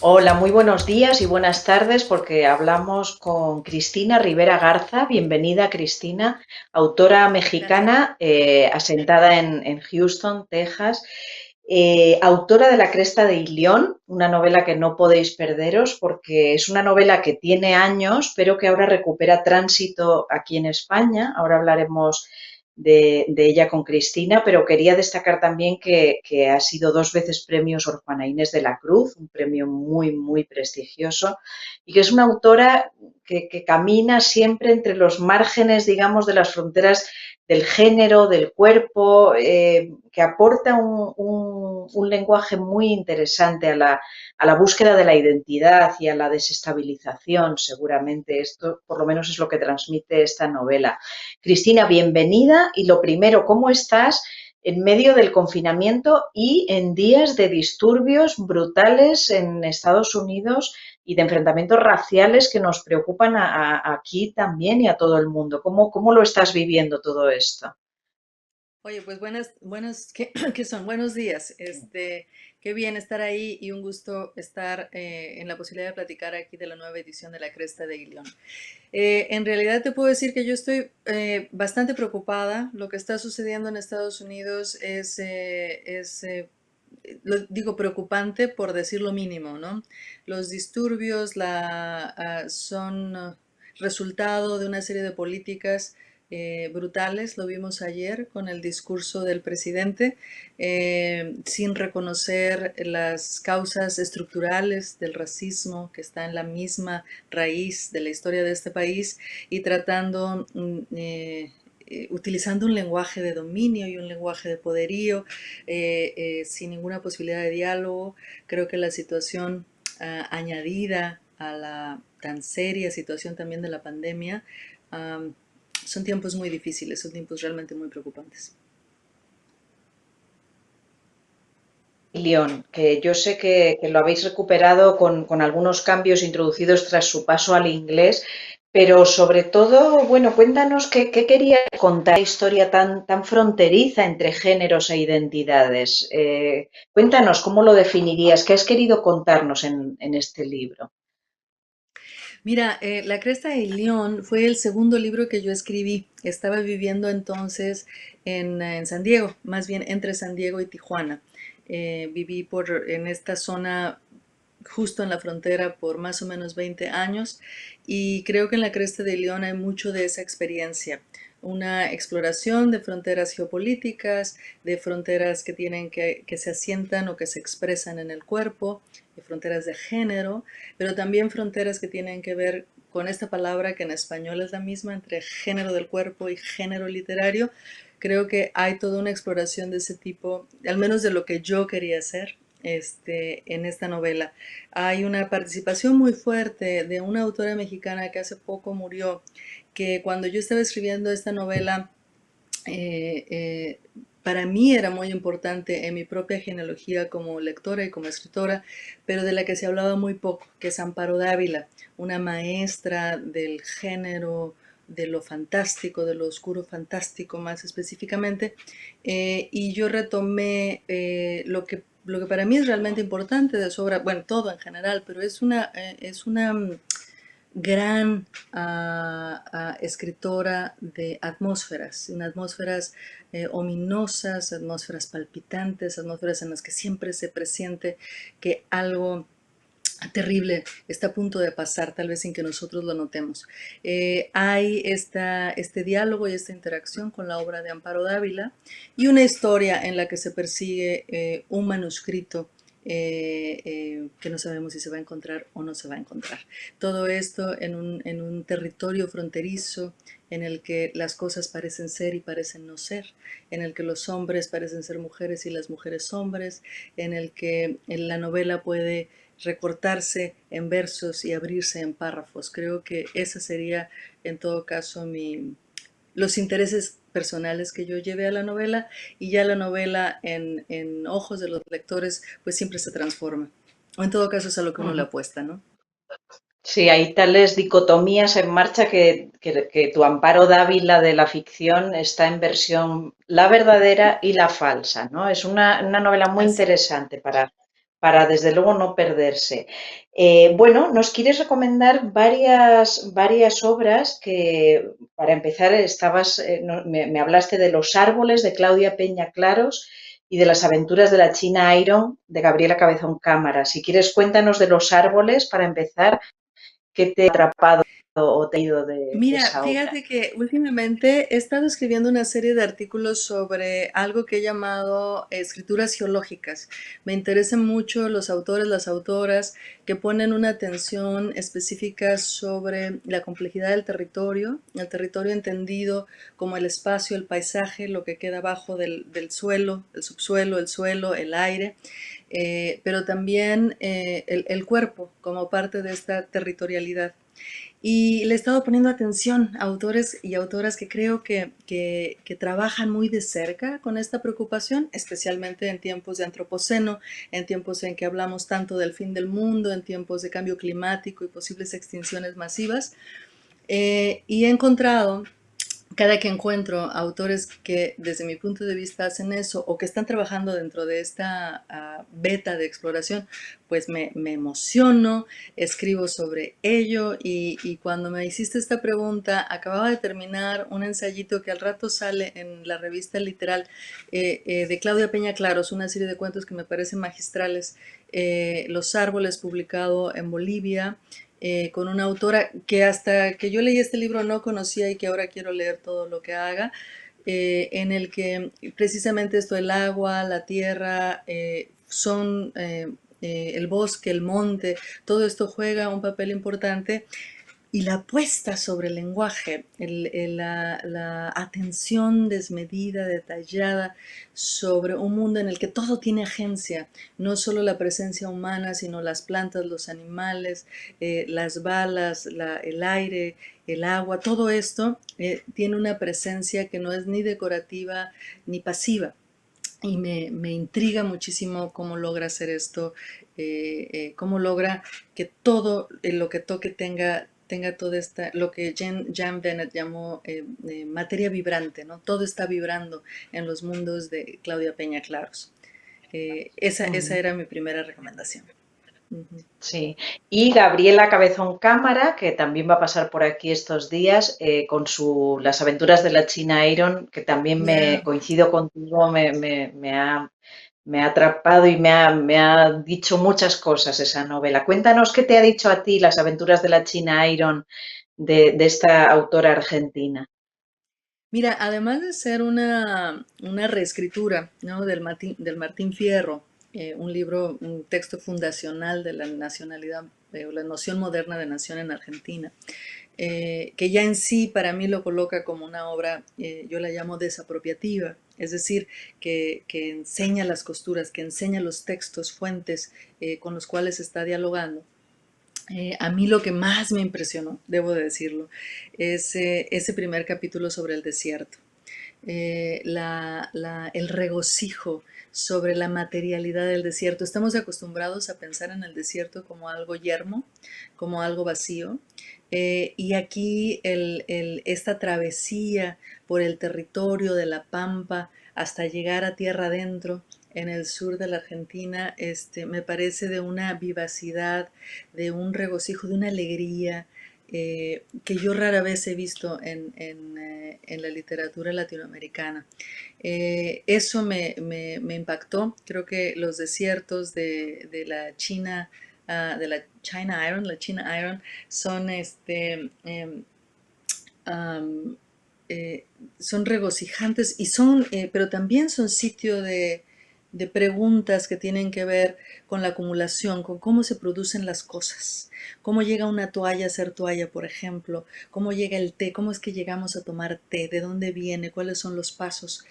Hola, muy buenos días y buenas tardes porque hablamos con Cristina Rivera Garza. Bienvenida, Cristina, autora Gracias. mexicana asentada en Houston, Texas, autora de La Cresta de Ilión, una novela que no podéis perderos porque es una novela que tiene años, pero que ahora recupera tránsito aquí en España. Ahora hablaremos de ella con Cristina, pero quería destacar también que ha sido 2 veces premio Sor Juana Inés de la Cruz, un premio muy, muy prestigioso, y que es una autora que camina siempre entre los márgenes, digamos, de las fronteras del género, del cuerpo, que aporta un lenguaje muy interesante a la búsqueda de la identidad y a la desestabilización, seguramente. Esto, por lo menos, es lo que transmite esta novela. Cristina, bienvenida y lo primero, ¿cómo estás en medio del confinamiento y en días de disturbios brutales en Estados Unidos y de enfrentamientos raciales que nos preocupan aquí también y a todo el mundo? ¿Cómo lo estás viviendo todo esto? Oye, pues ¿qué, qué son? Buenos días. Qué bien estar ahí y un gusto estar en la posibilidad de platicar aquí de la nueva edición de La Cresta de Ilión. En realidad te puedo decir que yo estoy bastante preocupada. Lo que está sucediendo en Estados Unidos lo digo preocupante por decir lo mínimo, ¿no? Los disturbios son resultado de una serie de políticas brutales. Lo vimos ayer con el discurso del presidente, sin reconocer las causas estructurales del racismo que está en la misma raíz de la historia de este país y tratando utilizando un lenguaje de dominio y un lenguaje de poderío, sin ninguna posibilidad de diálogo. Creo que la situación añadida a la tan seria situación también de la pandemia, um, son tiempos muy difíciles, son tiempos realmente muy preocupantes. León, que yo sé que lo habéis recuperado con algunos cambios introducidos tras su paso al inglés, pero sobre todo, bueno, cuéntanos qué quería contar la historia tan fronteriza entre géneros e identidades. Cuéntanos cómo lo definirías, qué has querido contarnos en este libro. Mira, La Cresta de León fue el segundo libro que yo escribí. Estaba viviendo entonces en San Diego, más bien entre San Diego y Tijuana. Viví en esta zona justo en la frontera por más o menos 20 años y creo que en La Cresta de León hay mucho de esa experiencia. Una exploración de fronteras geopolíticas, de fronteras que se asientan o que se expresan en el cuerpo, de fronteras de género, pero también fronteras que tienen que ver con esta palabra que en español es la misma entre género del cuerpo y género literario. Creo que hay toda una exploración de ese tipo, al menos de lo que yo quería hacer en esta novela. Hay una participación muy fuerte de una autora mexicana que hace poco murió, que cuando yo estaba escribiendo esta novela, eh, eh, para mí era muy importante en mi propia genealogía como lectora y como escritora, pero de la que se hablaba muy poco, que es Amparo Dávila, una maestra del género, de lo fantástico, de lo oscuro fantástico más específicamente, y yo retomé lo que para mí es realmente importante de su obra, bueno, todo en general, pero es una gran escritora de atmósferas, en atmósferas ominosas, atmósferas palpitantes, atmósferas en las que siempre se presiente que algo terrible está a punto de pasar, tal vez sin que nosotros lo notemos. Hay este diálogo y esta interacción con la obra de Amparo Dávila y una historia en la que se persigue un manuscrito que no sabemos si se va a encontrar o no se va a encontrar. Todo esto en un territorio fronterizo en el que las cosas parecen ser y parecen no ser, en el que los hombres parecen ser mujeres y las mujeres hombres, en el que en la novela puede recortarse en versos y abrirse en párrafos. Creo que esa sería en todo caso los intereses personales que yo llevé a la novela, y ya la novela en ojos de los lectores pues siempre se transforma. O en todo caso es a lo que uno le Ujú. apuesta, ¿no? Sí, hay tales dicotomías en marcha que tu Amparo Dávila de la ficción está en versión la verdadera y la falsa, ¿no? Es una novela muy Así. interesante para desde luego no perderse. Bueno, nos quieres recomendar varias obras que, para empezar, me hablaste de Los árboles de Claudia Peña Claros y de Las aventuras de la China Iron de Gabriela Cabezón Cámara. Si quieres, cuéntanos de Los árboles para empezar, ¿qué te ha atrapado o te ha ido de Mira, esa obra? fíjate que últimamente he estado escribiendo una serie de artículos sobre algo que he llamado escrituras geológicas. Me interesan mucho los autores, las autoras que ponen una atención específica sobre la complejidad del territorio, el territorio entendido como el espacio, el paisaje, lo que queda abajo del suelo, el subsuelo, el suelo, el aire, pero también el cuerpo como parte de esta territorialidad. Y le he estado poniendo atención a autores y autoras que creo que trabajan muy de cerca con esta preocupación, especialmente en tiempos de antropoceno, en tiempos en que hablamos tanto del fin del mundo, en tiempos de cambio climático y posibles extinciones masivas. Y he encontrado cada que encuentro autores que desde mi punto de vista hacen eso o que están trabajando dentro de esta beta de exploración, pues me emociono, escribo sobre ello y cuando me hiciste esta pregunta, acababa de terminar un ensayito que al rato sale en la revista Literal de Claudia Peña Claros, una serie de cuentos que me parecen magistrales, Los árboles, publicado en Bolivia, con una autora que hasta que yo leí este libro no conocía y que ahora quiero leer todo lo que haga, en el que precisamente esto, el agua, la tierra, el bosque, el monte, todo esto juega un papel importante y la apuesta sobre el lenguaje, la atención desmedida, detallada sobre un mundo en el que todo tiene agencia, no solo la presencia humana, sino las plantas, los animales, las balas, el aire, el agua, todo esto tiene una presencia que no es ni decorativa ni pasiva. Y me intriga muchísimo cómo logra hacer esto, cómo logra que todo lo que toque tenga toda esta, lo que Jan Bennett llamó materia vibrante, ¿no? Todo está vibrando en los mundos de Claudia Peña Claros. Esa Ujú. era mi primera recomendación. Ujú. Sí, y Gabriela Cabezón Cámara, que también va a pasar por aquí estos días con Las aventuras de la China Iron, que también me Ya. coincido contigo, me ha atrapado y me ha dicho muchas cosas esa novela. Cuéntanos qué te ha dicho a ti Las aventuras de la China Iron de esta autora argentina. Mira, además de ser una reescritura, ¿no? Del Martín Fierro, un libro, un texto fundacional de la nacionalidad, o la noción moderna de nación en Argentina, que ya en sí para mí lo coloca como una obra, yo la llamo desapropiativa, es decir, que enseña las costuras, que enseña los textos, fuentes con los cuales está dialogando. A mí lo que más me impresionó, debo de decirlo, es ese primer capítulo sobre el desierto. El regocijo sobre la materialidad del desierto. Estamos acostumbrados a pensar en el desierto como algo yermo, como algo vacío. Y aquí esta travesía por el territorio de la Pampa hasta llegar a tierra adentro en el sur de la Argentina, me parece de una vivacidad, de un regocijo, de una alegría, que yo rara vez he visto en la literatura latinoamericana. Eso me impactó. Creo que los desiertos de la China, de la China Iron, son um, eh, son regocijantes y pero también son sitio de preguntas que tienen que ver con la acumulación, con cómo se producen las cosas, cómo llega una toalla a ser toalla, por ejemplo, cómo llega el té, cómo es que llegamos a tomar té, de dónde viene, cuáles son los pasos,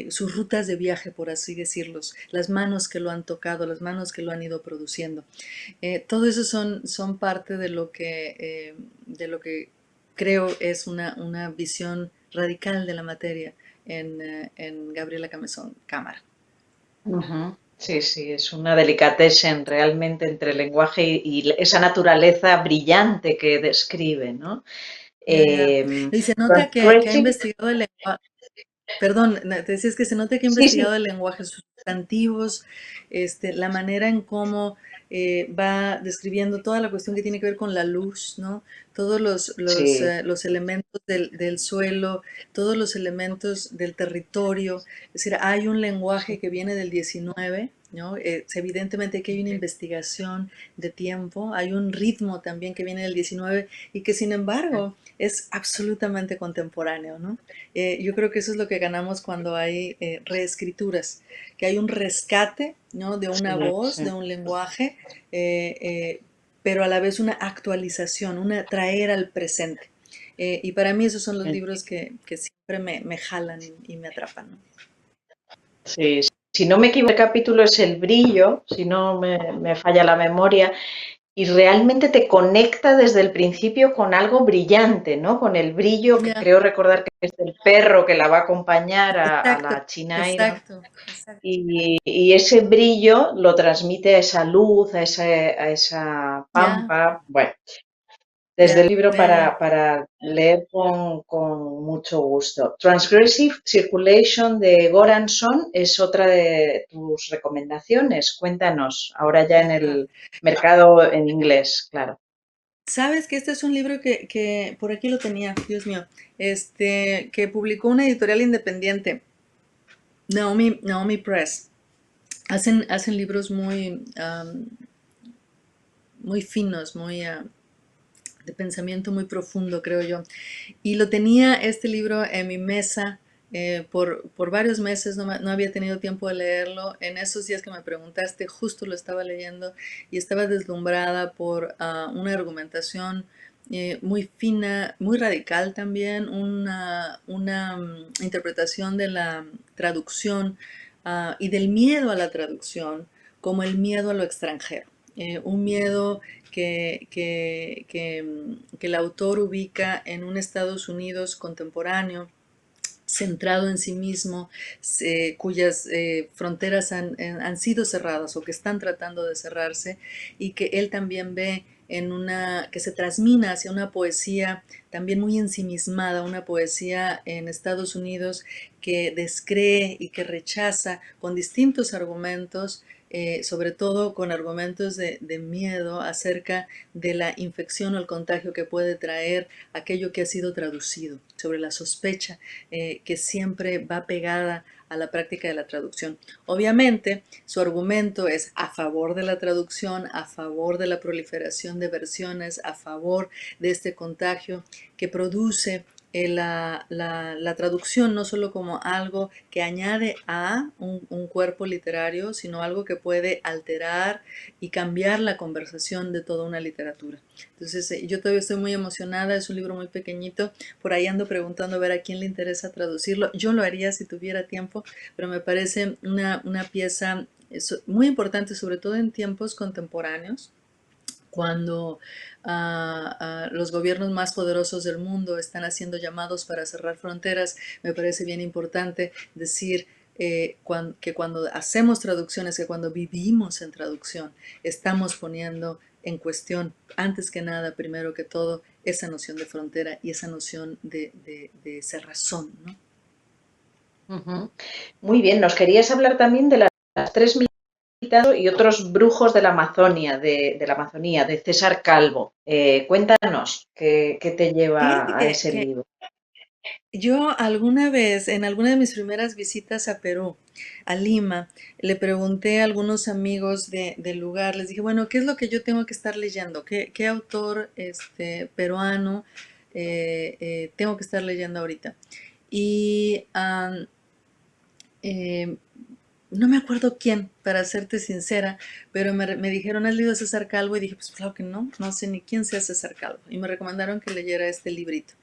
sus rutas de viaje, por así decirlos, las manos que lo han tocado, las manos que lo han ido produciendo. Todo eso son parte de lo que creo es una visión radical de la materia en Gabriela Cabezón Cámara. Ujú. Sí, sí, es una delicatessen realmente entre el lenguaje y esa naturaleza brillante que describe, ¿no? Ya, ya. Eh, Y se nota que ha Crazy, investigado el lenguaje. Perdón, te decía, es que se nota que he Sí, sí, investigado el lenguaje, sus sustantivos, la manera en cómo va describiendo toda la cuestión que tiene que ver con la luz, ¿no? Todos sí. los elementos del suelo, todos los elementos del territorio. Es decir, hay un lenguaje que viene del 19, ¿no? Evidentemente que hay una investigación de tiempo, hay un ritmo también que viene del 19 y que sin embargo es absolutamente contemporáneo, ¿no? Yo creo que eso es lo que ganamos cuando hay reescrituras, que hay un rescate, ¿no? De una Sí, voz, de sí. un lenguaje, eh, eh, pero a la vez una actualización, una traer al presente. Y para mí esos son los libros que siempre me jalan y me atrapan, ¿no? Sí, si no me equivoco, el capítulo es El brillo, si no me falla la memoria, y realmente te conecta desde el principio con algo brillante, ¿no? Con el brillo que Ya, creo recordar que es el perro que la va a acompañar a exacto, la China Iron. exacto, exacto. Y ese brillo lo transmite a esa luz, a esa Ya, pampa. Bueno, desde el ya, libro ya, ya. para leer con mucho gusto. Transgressive Circulation de Goranson es otra de tus recomendaciones. Cuéntanos, ahora ya en Ajá. el mercado en inglés, claro. Sabes que este es un libro que por aquí lo tenía, Dios mío, que publicó una editorial independiente, Naomi Press. Hacen libros muy, muy finos, muy de pensamiento muy profundo, creo yo. Y lo tenía este libro en mi mesa por varios meses, no había tenido tiempo de leerlo. En esos días que me preguntaste, justo lo estaba leyendo y estaba deslumbrada por una argumentación muy fina, muy radical también, una interpretación de la traducción y del miedo a la traducción como el miedo a lo extranjero. Un miedo que el autor ubica en un Estados Unidos contemporáneo, centrado en sí mismo, cuyas fronteras han sido cerradas o que están tratando de cerrarse, y que él también ve en que se trasmina hacia una poesía también muy ensimismada, una poesía en Estados Unidos que descree y que rechaza con distintos argumentos, sobre todo con argumentos de miedo acerca de la infección o el contagio que puede traer aquello que ha sido traducido, sobre la sospecha que siempre va pegada a la práctica de la traducción. Obviamente, su argumento es a favor de la traducción, a favor de la proliferación de versiones, a favor de este contagio que produce la traducción no solo como algo que añade a un cuerpo literario, sino algo que puede alterar y cambiar la conversación de toda una literatura. Entonces, yo todavía estoy muy emocionada, es un libro muy pequeñito, por ahí ando preguntando a ver a quién le interesa traducirlo. Yo lo haría si tuviera tiempo, pero me parece una pieza muy importante, sobre todo en tiempos contemporáneos, cuando los gobiernos más poderosos del mundo están haciendo llamados para cerrar fronteras. Me parece bien importante decir que cuando hacemos traducciones, que cuando vivimos en traducción, estamos poniendo en cuestión, antes que nada, primero que todo, esa noción de frontera y esa noción de cerrazón, ¿no? Ujú. Muy bien, nos querías hablar también de las tres militares y otros brujos de la Amazonía, de César Calvo. Cuéntanos qué te Fíjate lleva a que, ese que libro. yo alguna vez, en alguna de mis primeras visitas a Perú, a Lima, le pregunté a algunos amigos del lugar, les dije, bueno, ¿qué es lo que yo tengo que estar leyendo? ¿Qué autor peruano tengo que estar leyendo ahorita? Y eh, no me acuerdo quién, para serte sincera, pero me dijeron, ¿has leído a César Calvo? Y dije, pues claro que no, no sé ni quién sea César Calvo. Y me recomendaron que leyera este librito.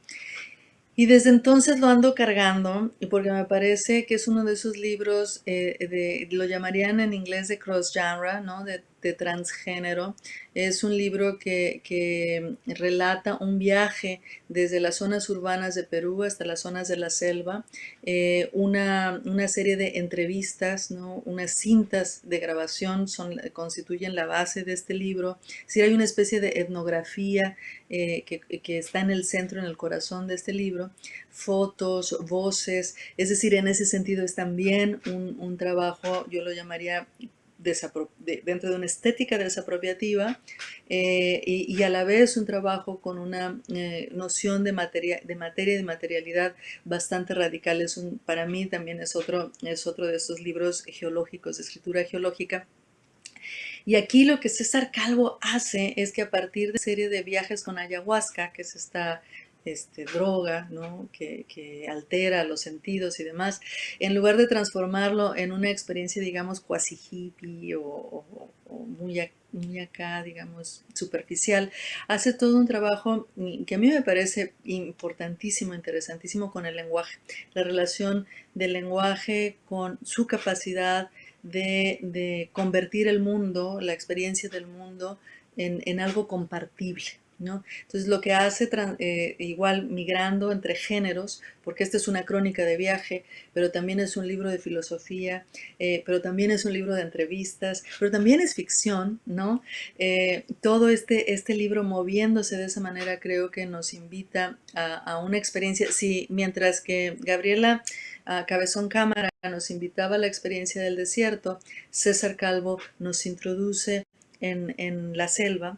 Y desde entonces lo ando cargando, y porque me parece que es uno de esos libros, lo llamarían en inglés de cross genre, ¿no? muerte transgénero. Es un libro que relata un viaje desde las zonas urbanas de Perú hasta las zonas de la selva, una serie de entrevistas, ¿no? Unas cintas de grabación constituyen la base de este libro. Sí, hay una especie de etnografía que está en el centro, en el corazón de este libro, fotos, voces, es decir, en ese sentido es también un trabajo, yo lo llamaría dentro de una estética desapropiativa, y a la vez un trabajo con una noción de materia y de materialidad bastante radical. Para mí también es otro de estos libros geológicos, de escritura geológica. Y aquí lo que César Calvo hace es que a partir de una serie de viajes con ayahuasca, que es esta droga, ¿no? que altera los sentidos y demás, en lugar de transformarlo en una experiencia, digamos, cuasi hippie o muy acá, digamos, superficial, hace todo un trabajo que a mí me parece importantísimo, interesantísimo con el lenguaje, la relación del lenguaje con su capacidad de convertir el mundo, la experiencia del mundo, en algo compartible, ¿no? Entonces lo que hace, igual migrando entre géneros, porque esta es una crónica de viaje, pero también es un libro de filosofía, pero también es un libro de entrevistas, pero también es ficción, ¿no? Todo este libro moviéndose de esa manera creo que nos invita a una experiencia. Sí, mientras que Gabriela Cabezón Cámara nos invitaba a la experiencia del desierto, César Calvo nos introduce en la selva,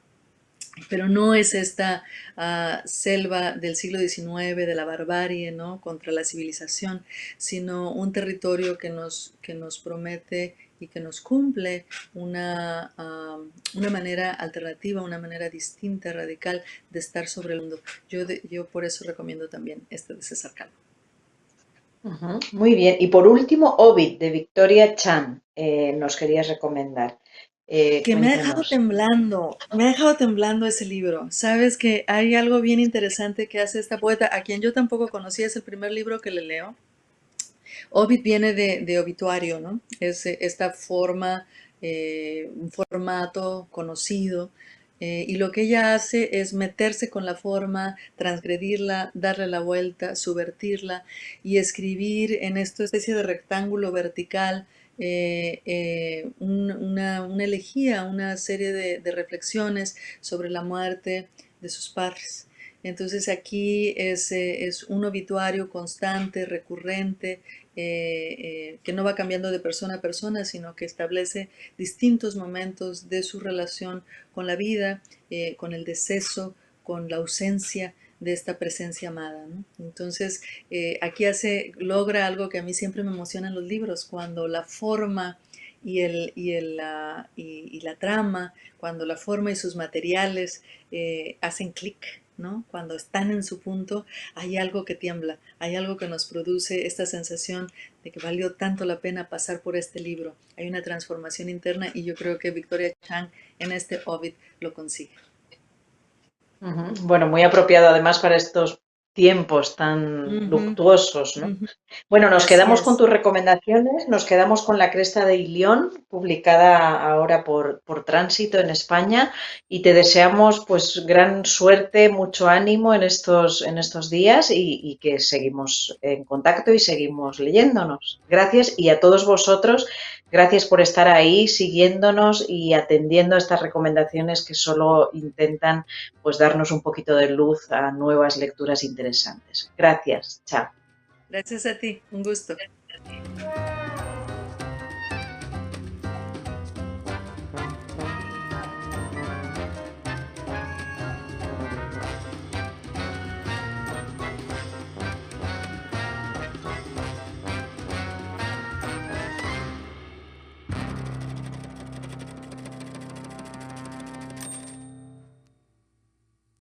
pero no es esta selva del siglo XIX, de la barbarie, ¿no? Contra la civilización, sino un territorio que nos promete y que nos cumple una manera alternativa, una manera distinta, radical de estar sobre el mundo. Yo por eso recomiendo también este de César Calvo. Ujú, muy bien. Y por último, Ovid, de Victoria Chan, nos querías recomendar. Que Cuéntanos. me ha dejado temblando ese libro. Sabes que hay algo bien interesante que hace esta poeta, a quien yo tampoco conocía, es el primer libro que le leo. Ovid viene de obituario, ¿no? Es esta forma, un formato conocido, y lo que ella hace es meterse con la forma, transgredirla, darle la vuelta, subvertirla y escribir en esta especie de rectángulo vertical una elegía, una serie de reflexiones sobre la muerte de sus padres. Entonces aquí es un obituario constante, recurrente, que no va cambiando de persona a persona, sino que establece distintos momentos de su relación con la vida, con el deceso, con la ausencia de esta presencia amada, ¿no? Entonces, aquí logra algo que a mí siempre me emociona en los libros, cuando la forma y la trama, cuando la forma y sus materiales hacen clic, ¿no? Cuando están en su punto, hay algo que tiembla, hay algo que nos produce esta sensación de que valió tanto la pena pasar por este libro. Hay una transformación interna y yo creo que Victoria Chang en este Ovid lo consigue. Ujú. Bueno, muy apropiado además para estos tiempos tan Ujú, luctuosos, ¿no? ujú. Bueno, nos Así quedamos con es. tus recomendaciones, nos quedamos con La Cresta de Ilión, publicada ahora por Tránsito en España, y te deseamos pues gran suerte, mucho ánimo en estos días y que seguimos en contacto y seguimos leyéndonos. Gracias y a todos vosotros, gracias por estar ahí siguiéndonos y atendiendo a estas recomendaciones que solo intentan pues darnos un poquito de luz a nuevas lecturas interesantes. Gracias, chao. Gracias a ti. Un gusto.